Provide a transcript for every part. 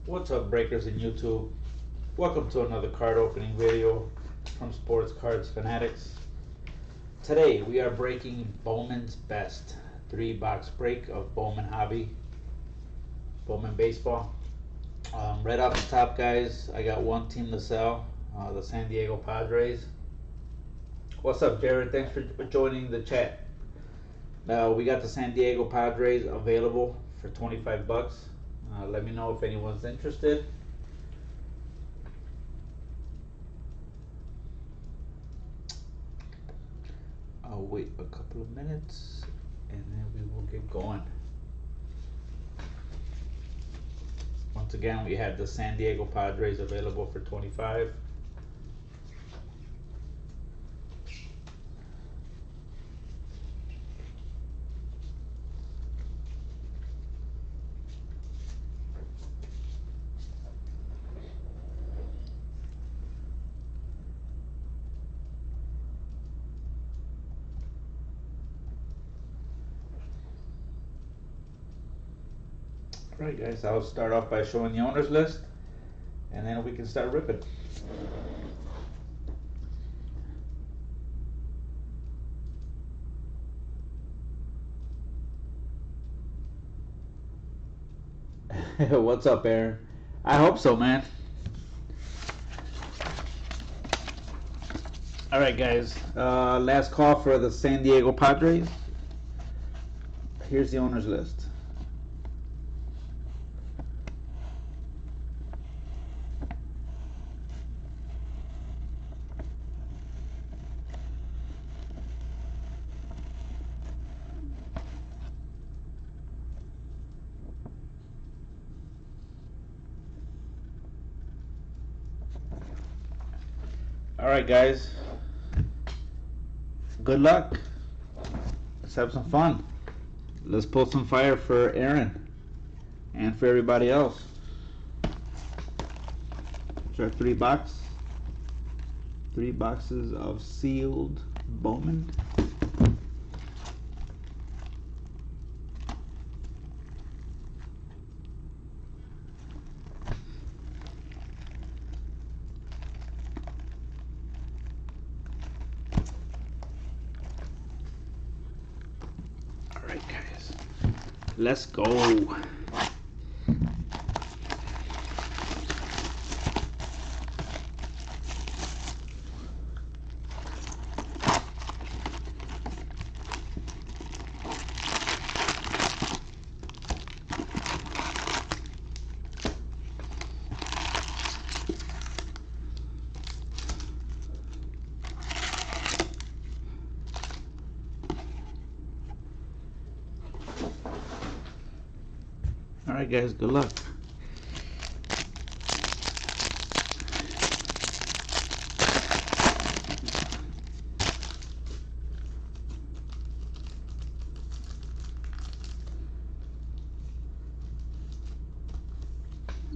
What's up, breakers in YouTube? Welcome to another card opening video from Sports Cards Fanatics. Today we are breaking Bowman's Best 3-box break of Bowman Hobby, Bowman Baseball. Right off the top, guys, I got one team to sell, the San Diego Padres. What's up, Jared? Thanks for joining the chat. Now we got the San Diego Padres available for 25 bucks. Let me know if anyone's interested. I'll wait a couple of minutes and then we will get going. Once again, we have the San Diego Padres available for 25. Alright guys, I'll start off by showing the owner's list and then we can start ripping. What's up, Aaron? I hope so, man. Alright guys, last call for the San Diego Padres. Here's the owner's list. Alright guys, good luck. Let's have some fun. Let's pull some fire for Aaron and for everybody else. Here's our 3 boxes of sealed Bowman. Alright guys, let's go. Alright guys, good luck.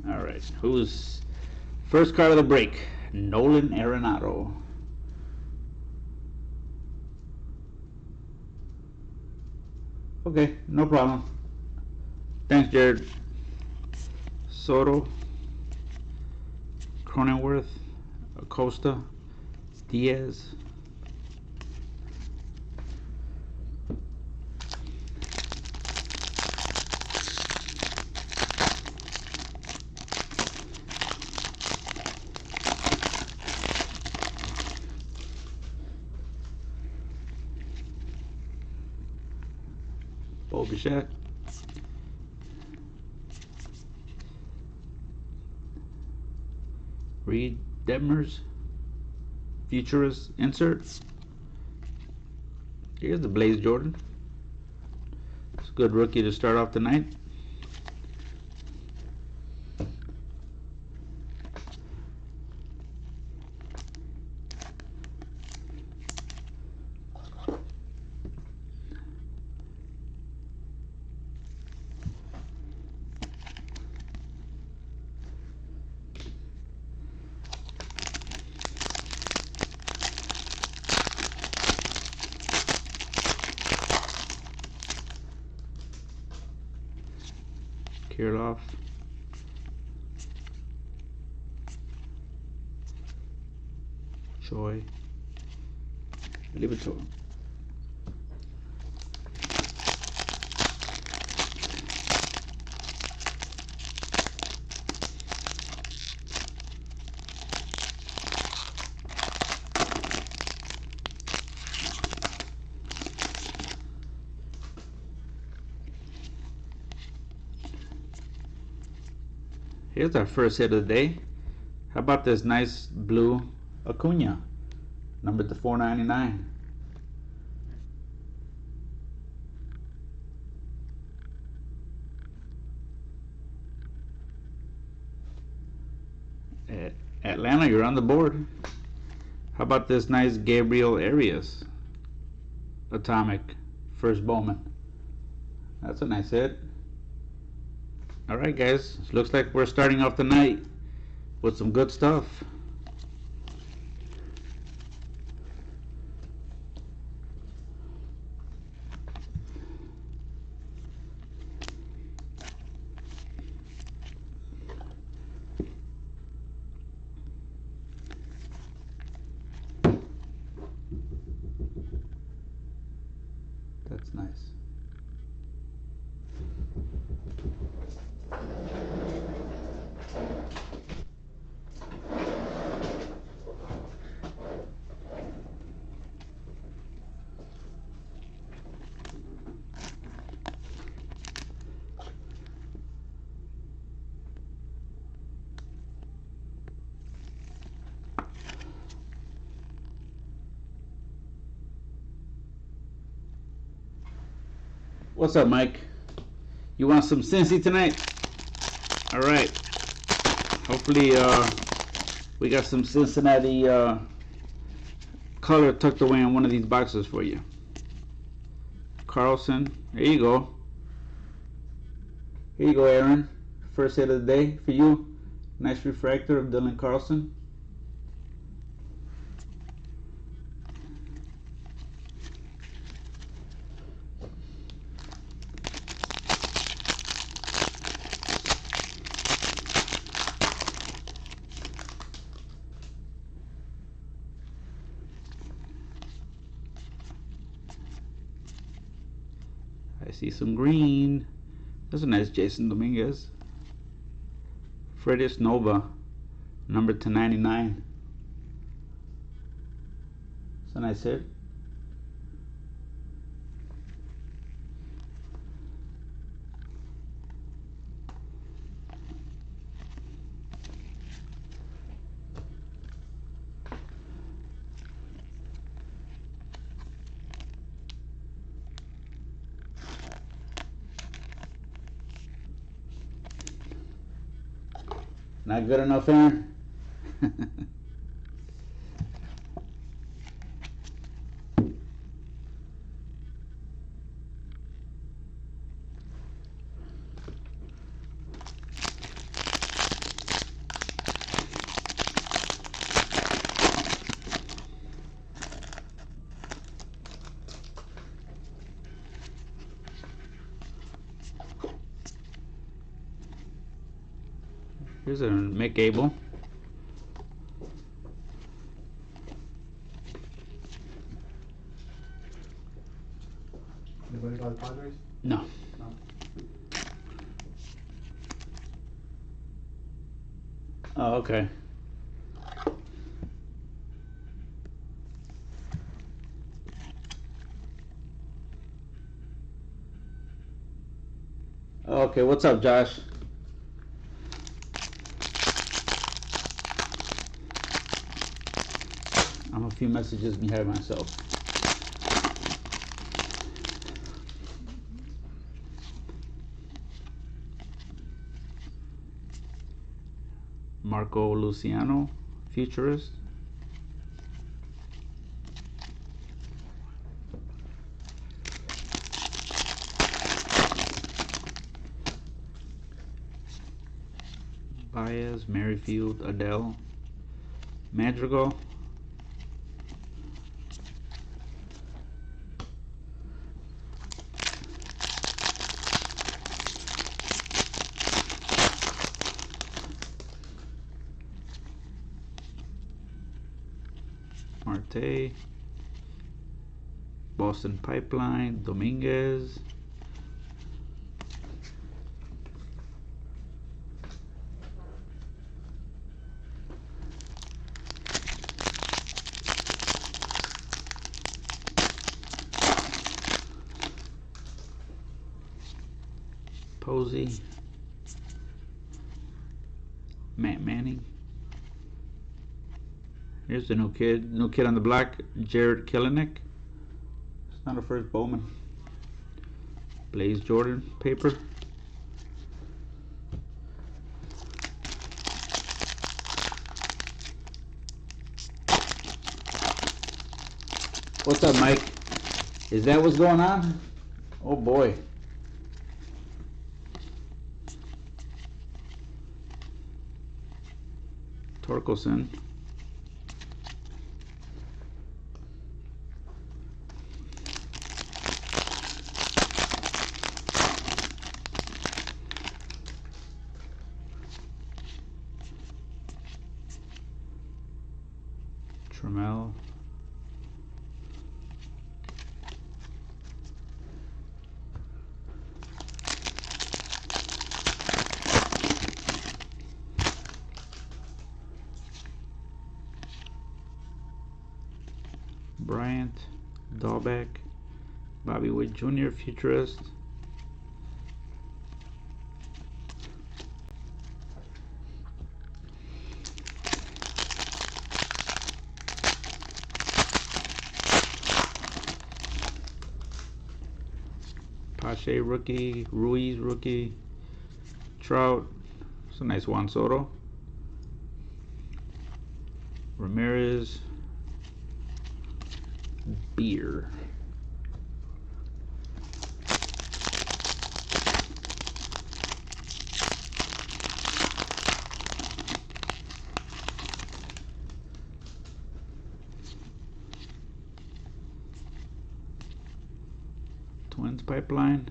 Alright, who's first card of the break? Nolan Arenado. Okay, no problem. Thanks, Jared. Soto, Cronenworth, Acosta, Diaz. Bo Bichette. Reed Detmers, Futurist insert. Here's the Blaze Jordan. It's a good rookie to start off the night. Kirilov, Troy. Leave it to him. Here's our first hit of the day. How about this nice blue Acuna, numbered to 499. Atlanta, you're on the board. How about this nice Gabriel Arias, Atomic, first Bowman. That's a nice hit. Alright guys, looks like we're starting off the night with some good stuff. That's nice. What's up, Mike? You want some Cincy tonight? All right. Hopefully, we got some Cincinnati color tucked away in one of these boxes for you. Carlson, there you go. Here you go, Aaron. First hit of the day for you. Nice refractor of Dylan Carlson. I see some green. That's a nice Jason Dominguez. Fredis Nova, numbered to 99. It's a nice hit. Not good enough, Aaron? Here's a Mick Abel. Anybody got the Padres? No. No. Oh, okay. Okay, what's up, Josh? I'm a few messages behind myself. Marco Luciano, futurist. Baez, Merrifield, Adele, Madrigal. Marte, Boston Pipeline, Dominguez, Posey, Matt Manning. Here's the new kid on the block, Jared Kelenic. It's not a first Bowman. Blaze Jordan paper. What's up, Mike? Is that what's going on? Oh boy. Torkelson. Trammell. Bryant, Dahlbeck, Bobby Witt Jr., Futurist. Pache rookie, Ruiz rookie, Trout. It's a nice Juan Soto. Ramirez. Beer. Twins Pipeline.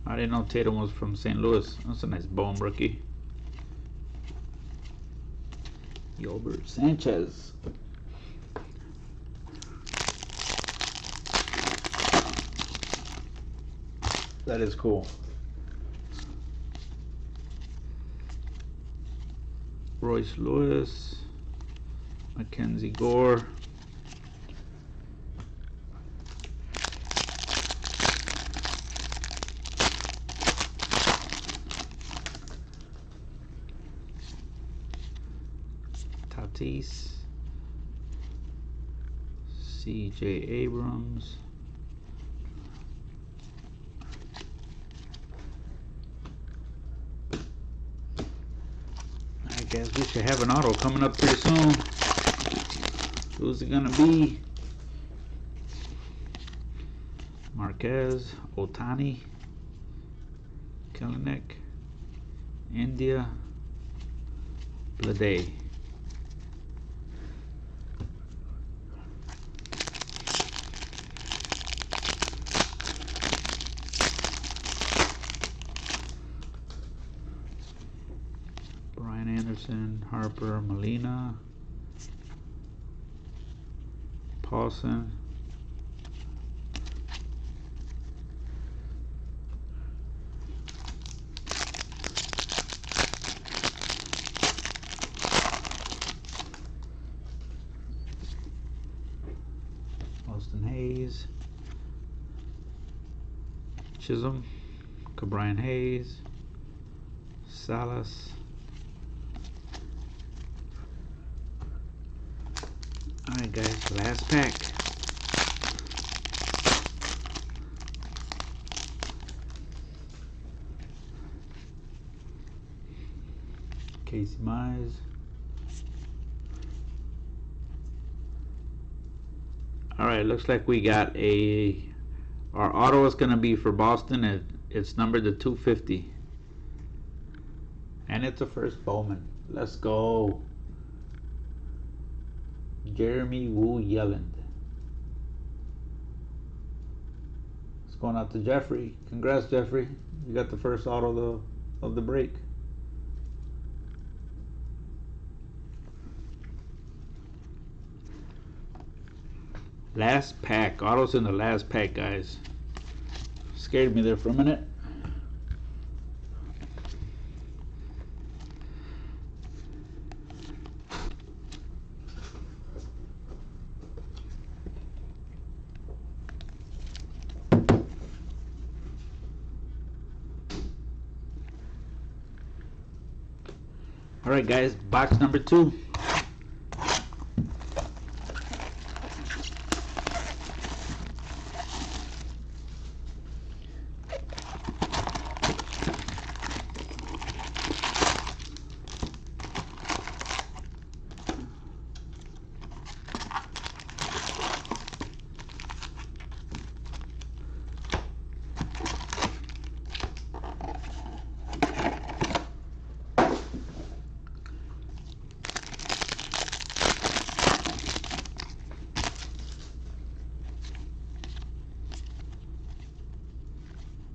I didn't know Tatum was from St. Louis. That's a nice Bowman rookie. Gilbert Sanchez. That is cool. Royce Lewis. Mackenzie Gore. Tatis, C.J. Abrams, I guess we should have an auto coming up pretty soon. Who's it gonna be? Marquez, Otani, Kelenic, India, Blade. Anderson, Harper, Molina, Paulson, Austin Hayes, Chisholm, Cabrian Hayes, Salas. Alright guys, last pack. Casey Mize. Alright, looks like we got our auto is going to be for Boston. It's numbered to 250. And it's a first Bowman. Let's go. Jeremy Wu-Yelland. It's going out to Jeffrey. Congrats, Jeffrey. You got the first auto of the break. Last pack. Autos in the last pack, guys. Scared me there for a minute. Alright guys, box number 2.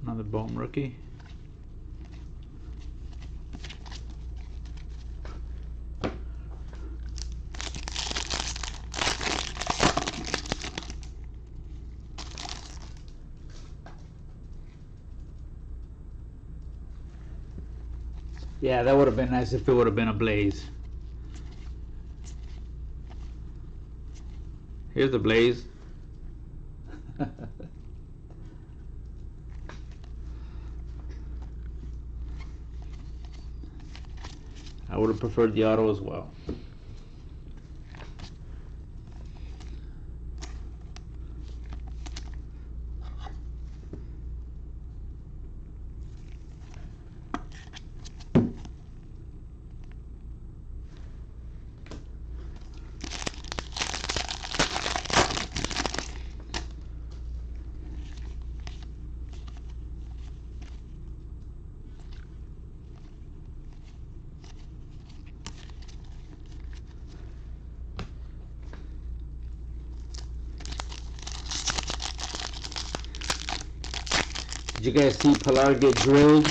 Another Bowman rookie. Yeah, that would have been nice if it would have been a Blaze. Here's the Blaze. I would have preferred the auto as well. Did you guys see Pilar get drilled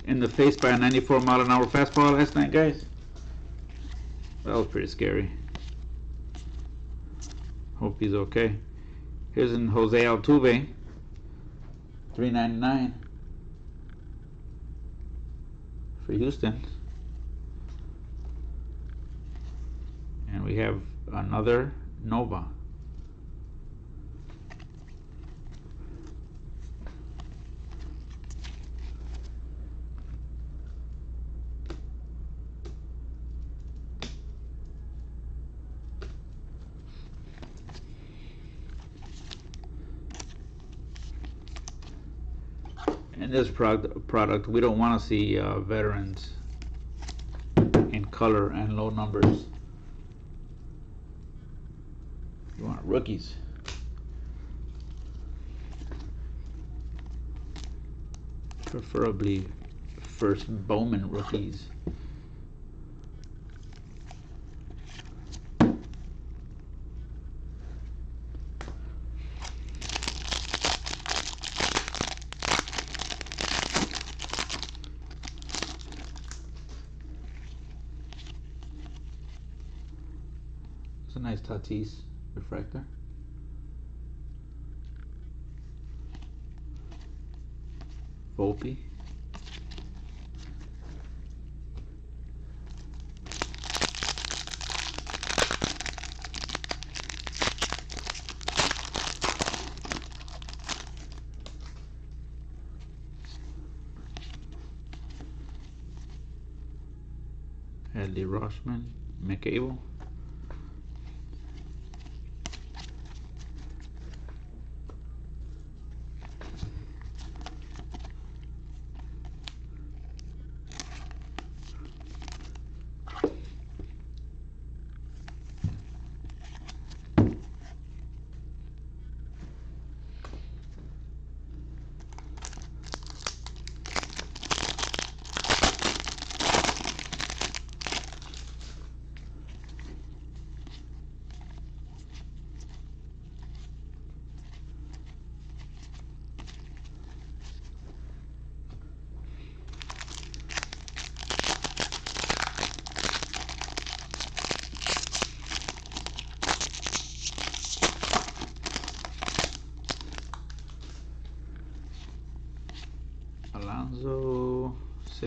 in the face by a 94-mile-an-hour fastball last night, guys? That was pretty scary. Hope he's okay. Here's an Jose Altuve, $3.99 for Houston. And we have another Nova. In this product, we don't want to see veterans in color and low numbers. You want rookies. Preferably first Bowman rookies. It's a nice Tatis refractor. Volpe. Adley Rutschman, McCable.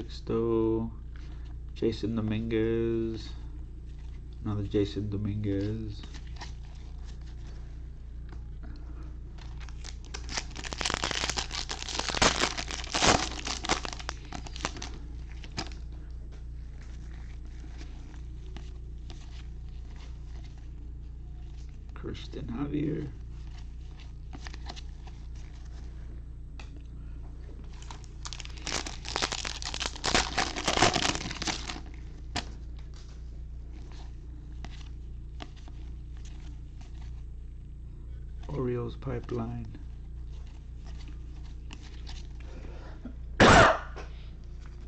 Sixto, Jason Dominguez, another Jason Dominguez. Christian Javier. Orioles pipeline.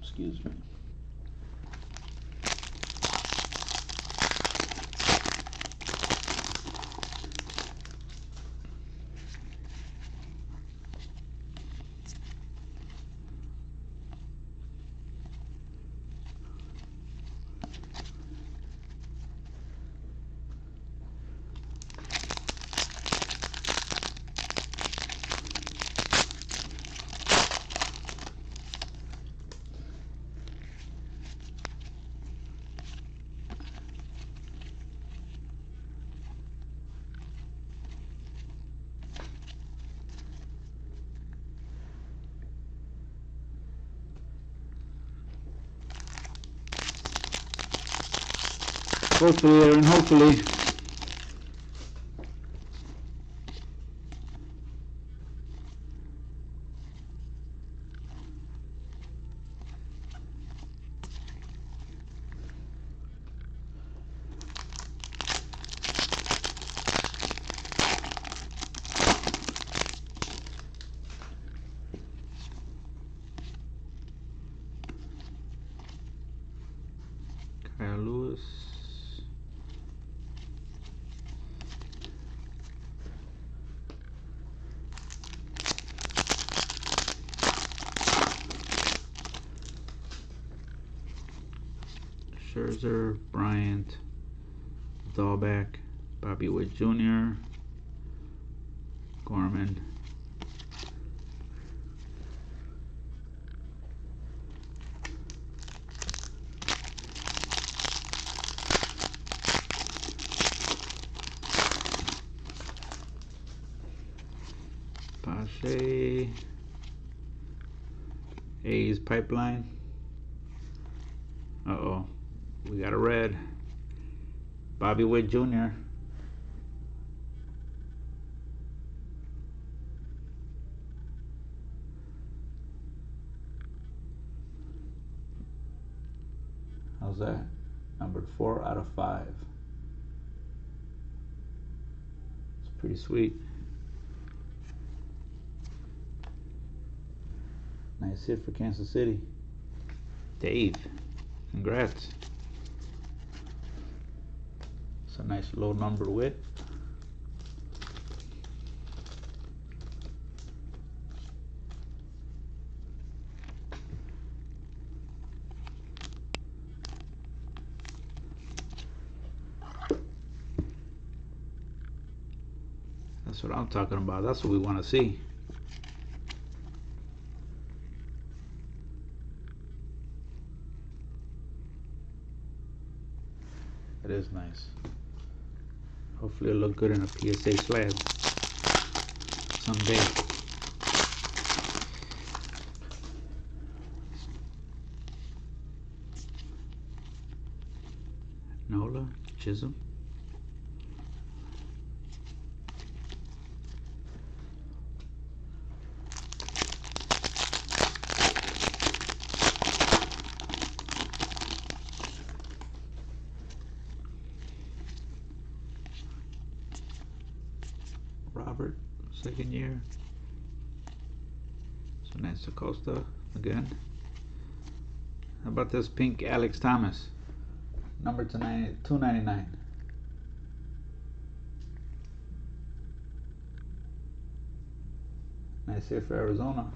Excuse me. Hopefully, Aaron, hopefully. Kyle Lewis. Scherzer, Bryant, Dahlbeck, Bobby Witt Jr., Gorman, Pache, A's pipeline. Uh-oh, we got a red. Bobby Witt Jr. How's that? Numbered 4 out of 5. It's pretty sweet. Nice hit for Kansas City. Dave, congrats. It's a nice low number Witt. That's what I'm talking about. That's what we want to see. It is nice. Hopefully it'll look good in a PSA slab someday. Nola, Chisholm. Robert, second year. So nice Acosta again. How about this pink Alex Thomas? Number to $2.99. Nice here for Arizona.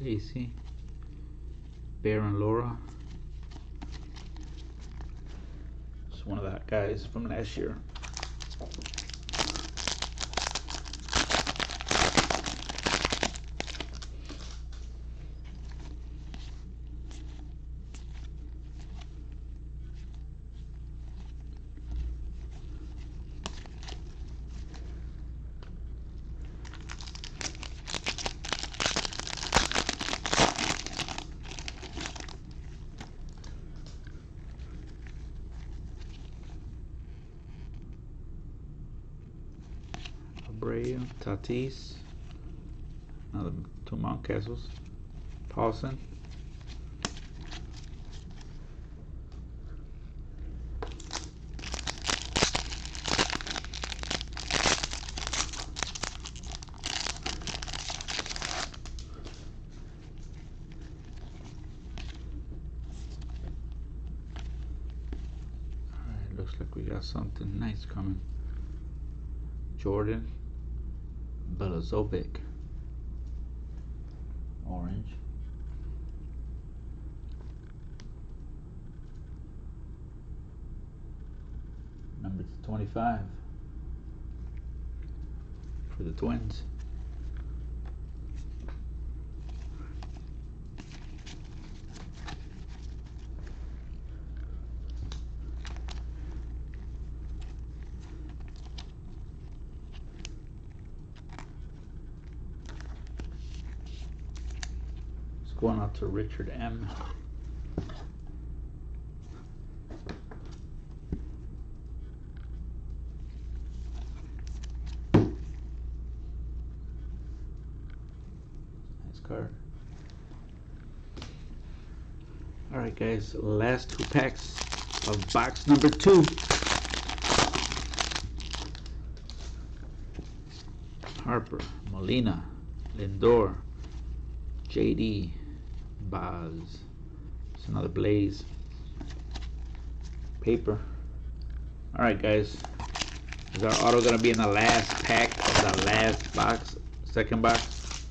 AC, Bear and Laura. It's one of the guys from last year. Abreu, Tatis, another 2 Mountcastles, Paulson, alright, looks like we got something nice coming. Jordan Belazovic, orange. Number 25 for the Twins. Going out to Richard M. Nice card. Alright guys, last 2 packs of box number 2. Harper, Molina, Lindor, JD, Baz. It's another Blaze. Paper. Alright guys. Is our auto gonna be in the last pack of the last box? Second box?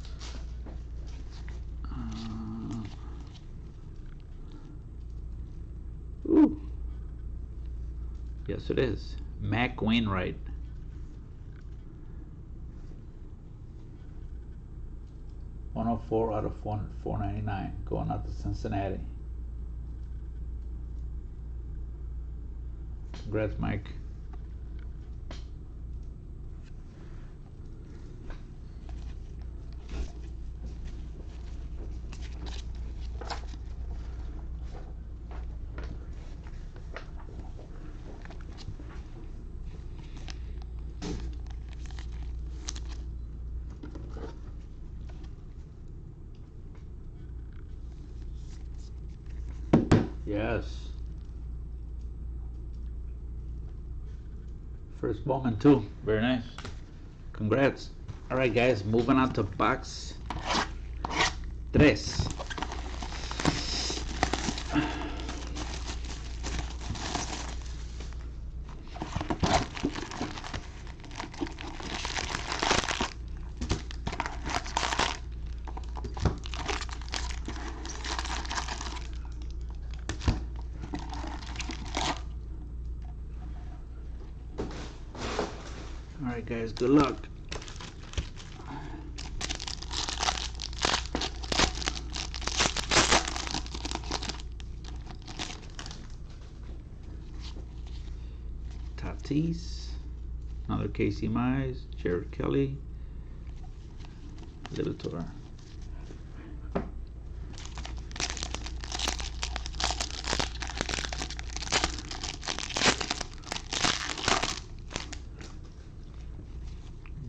Ooh. Yes it is. Wainwright. $104 out of $499 going out to Cincinnati. Congrats, Mike. Yes. First Bowman too. Very nice. Congrats. Alright guys, moving on to box 3. Alright guys, good luck. Tatis, another Casey Mize, Jared Kelly, Libator.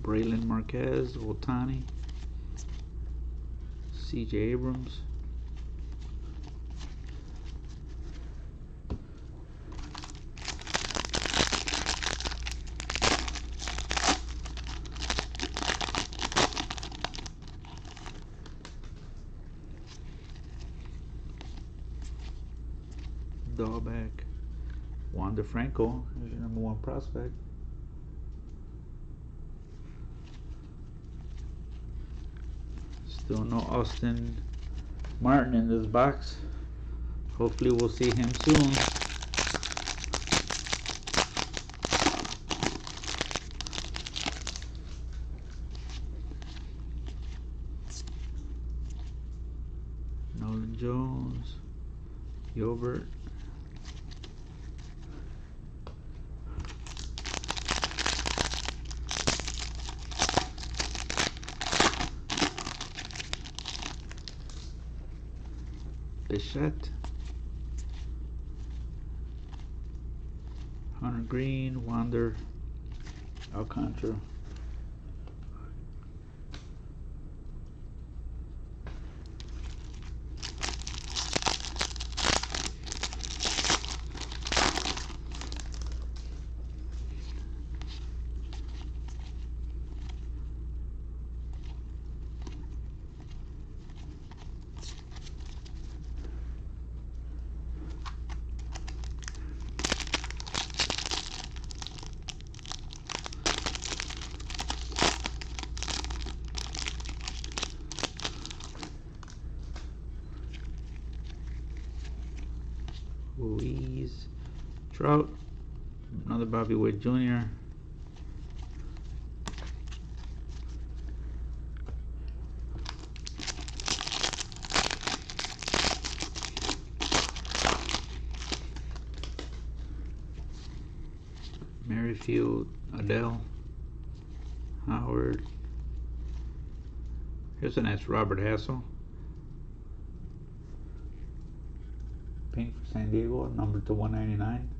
Braylon Marquez, Otani, CJ Abrams, Dahlbeck, Wander Franco, is your #1 prospect. Still no Austin Martin in this box. Hopefully we'll see him soon. Nolan Jones, Gilbert. Bichette, Hunter Green, Wander, Alcantara. Louise Trout, another Bobby Witt Jr. Merrifield, Adele, Howard. Here's a nice Robert Hassel. Pink for San Diego, number to 199.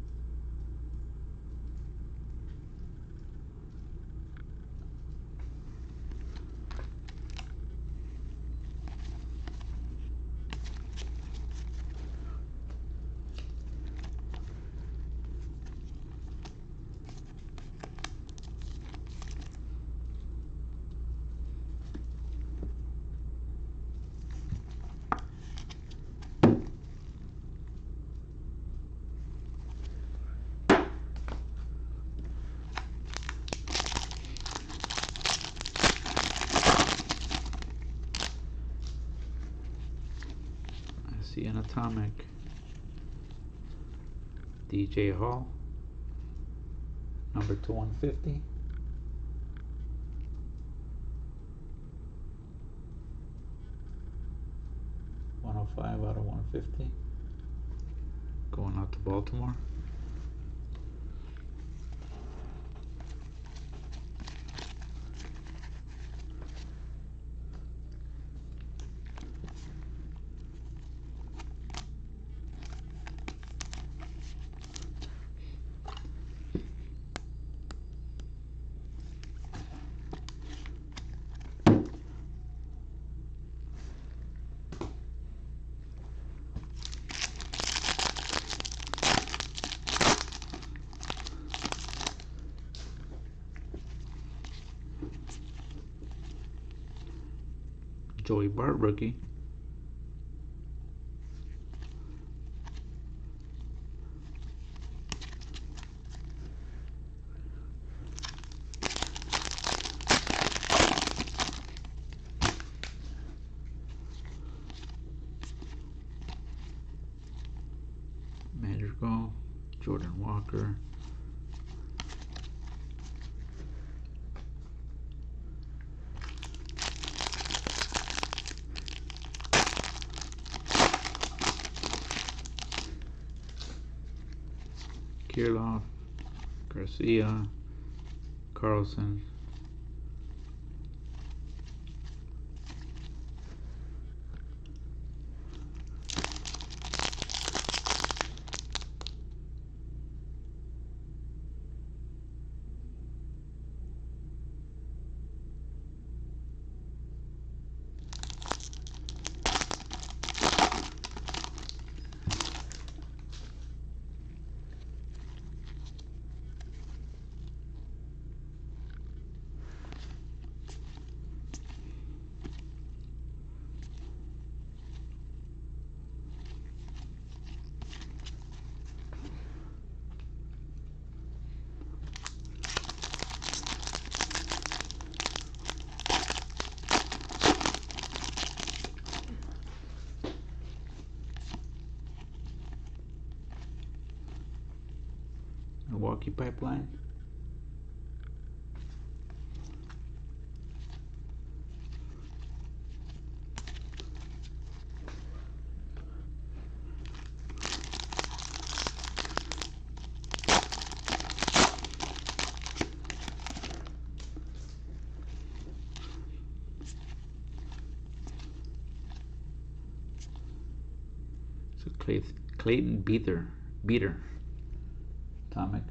See an atomic. DJ Hall, number to 150. $105 out of 150. Going out to Baltimore. Joey Bart rookie. Madrigal, Jordan Walker. Kirilloff, Garcia, Carlson. Milwaukee pipeline. So Clayton beater atomic.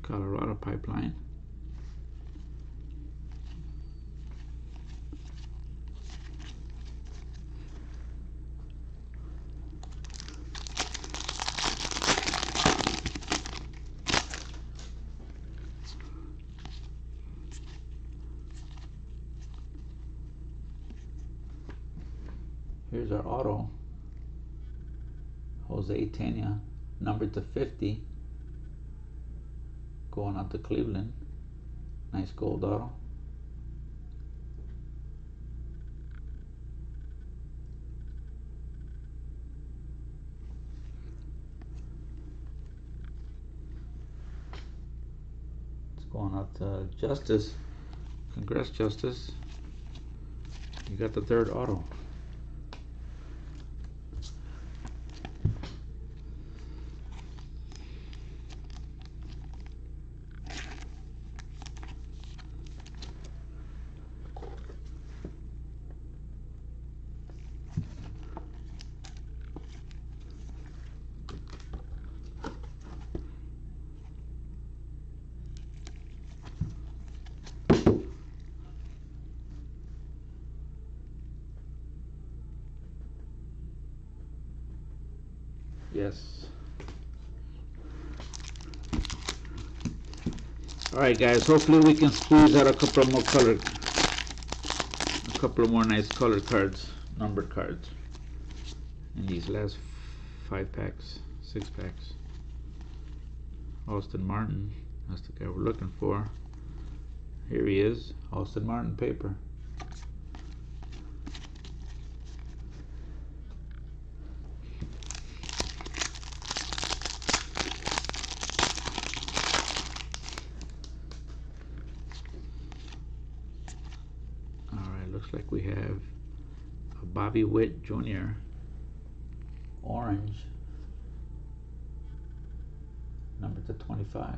Colorado pipeline. Here's our auto. Jose Tena, numbered to 50. Going out to Cleveland. Nice gold auto. It's going out to Justice. Congrats, Justice. You got the third auto. Yes. Alright guys, hopefully we can squeeze out a couple more nice colored cards, numbered cards in these last 5 packs, 6 packs. Austin Martin, that's the guy we're looking for. Here he is, Austin Martin paper. Looks like we have a Bobby Witt Jr. orange, number to 25,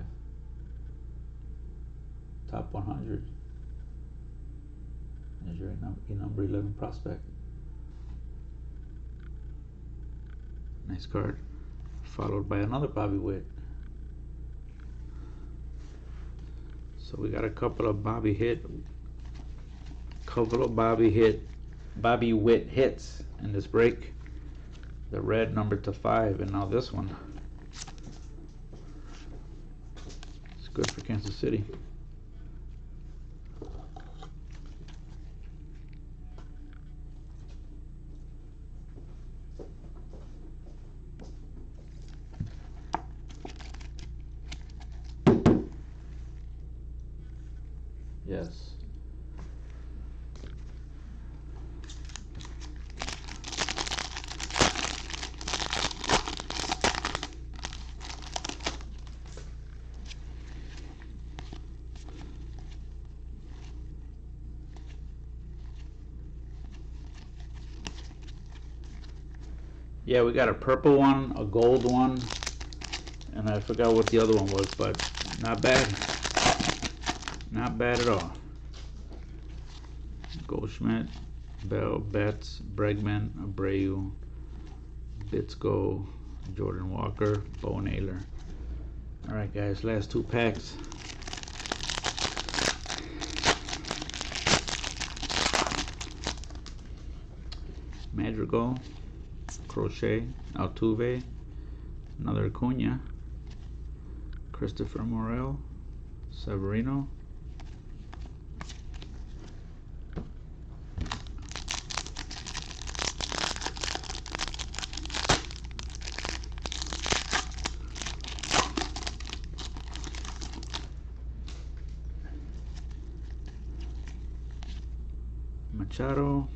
top 100. There's your number 11 prospect. Nice card. Followed by another Bobby Witt. So we got a couple of Bobby Witt hits in this break. The red number to 5, and now this one. It's good for Kansas City. Yes. Yeah, we got a purple one, a gold one, and I forgot what the other one was, but not bad. Not bad at all. Goldschmidt, Bell, Betts, Bregman, Abreu, Bitsko, Jordan Walker, Bo Naylor. Alright guys, last 2 packs. Madrigal, Crochet, Altuve, another Acuna, Christopher Morel, Severino, Machado,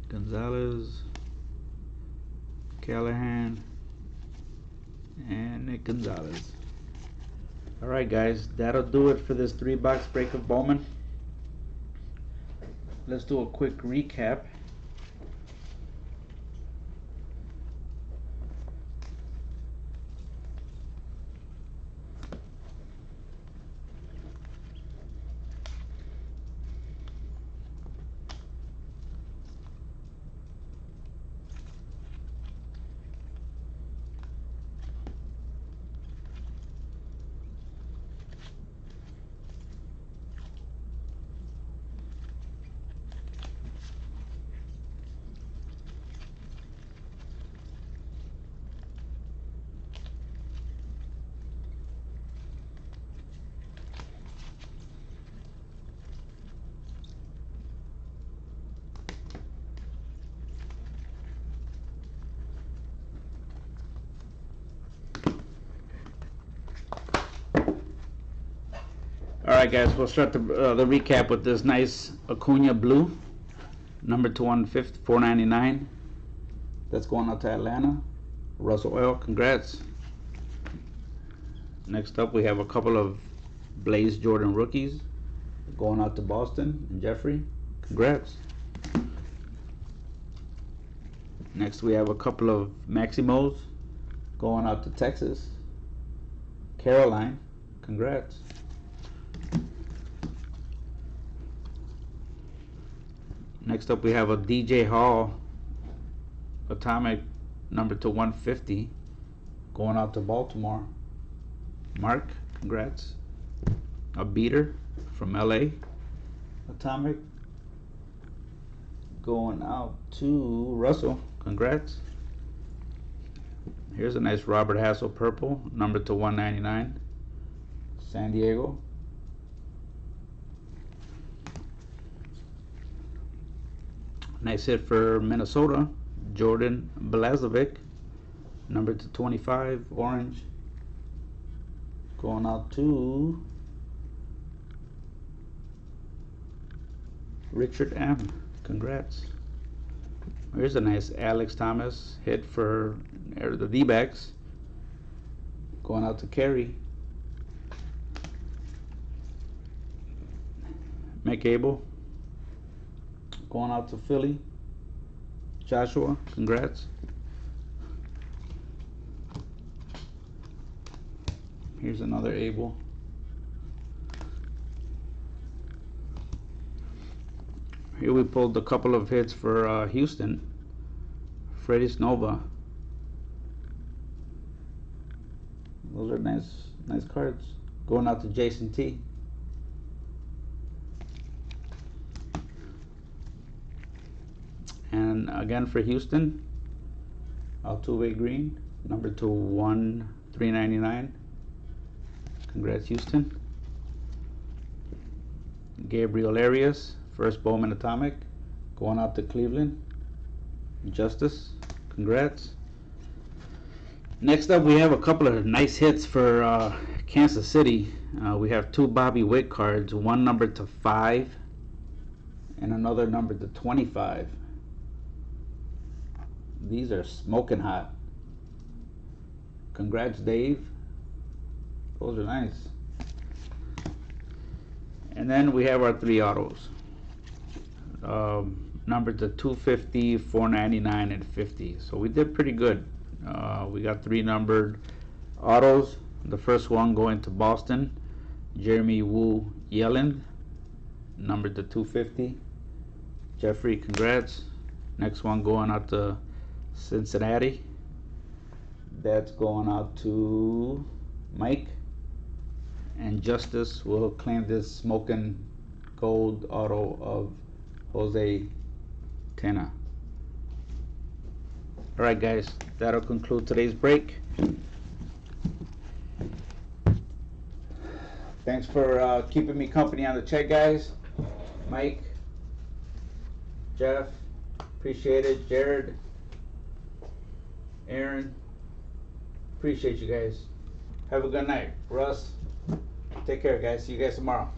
Gonzalez, Callahan, and Nick Gonzalez. Alright guys, that'll do it for this 3-box break of Bowman. Let's do a quick recap. Alright guys, we'll start the recap with this nice Acuna blue, number to 150, $4.99. That's going out to Atlanta. Russell L, congrats. Next up we have a couple of Blaze Jordan rookies going out to Boston and Jeffrey, congrats. Next we have a couple of Maximos going out to Texas. Caroline, congrats. Next up we have a DJ Hall Atomic number to 150 going out to Baltimore. Mark, congrats. A beater from LA Atomic going out to Russell, congrats. Here's a nice Robert Hassel purple number to 199, San Diego. Nice hit for Minnesota, Jordan Blazovic, number to 25, orange, going out to Richard M. Congrats. Here's a nice Alex Thomas hit for the D-backs, going out to Kerry. McAble going out to Philly. Joshua, congrats. Here's another Abel. Here we pulled a couple of hits for Houston. Freddie Snova. Those are nice cards. Going out to Jason T. And again for Houston, Altuve green, number to 1/399. Congrats, Houston. Gabriel Arias, first Bowman Atomic, going out to Cleveland. Justice, congrats. Next up, we have a couple of nice hits for Kansas City. We have 2 Bobby Witt cards, one number to 5 and another number to 25. These are smoking hot. Congrats, Dave. Those are nice. And then we have our 3 autos. numbered to 250, 499, and 50. So we did pretty good. We got 3 numbered autos. The first one going to Boston, Jeremy Wu-Yelland, numbered to 250. Jeffrey, congrats. Next one going out to Cincinnati. That's going out to Mike. And Justice will claim this smoking gold auto of Jose Tena. Alright guys, that'll conclude today's break. Thanks for keeping me company on the check, guys. Mike, Jeff, appreciate it. Jared, Aaron, appreciate you guys. Have a good night. Russ, take care guys. See you guys tomorrow.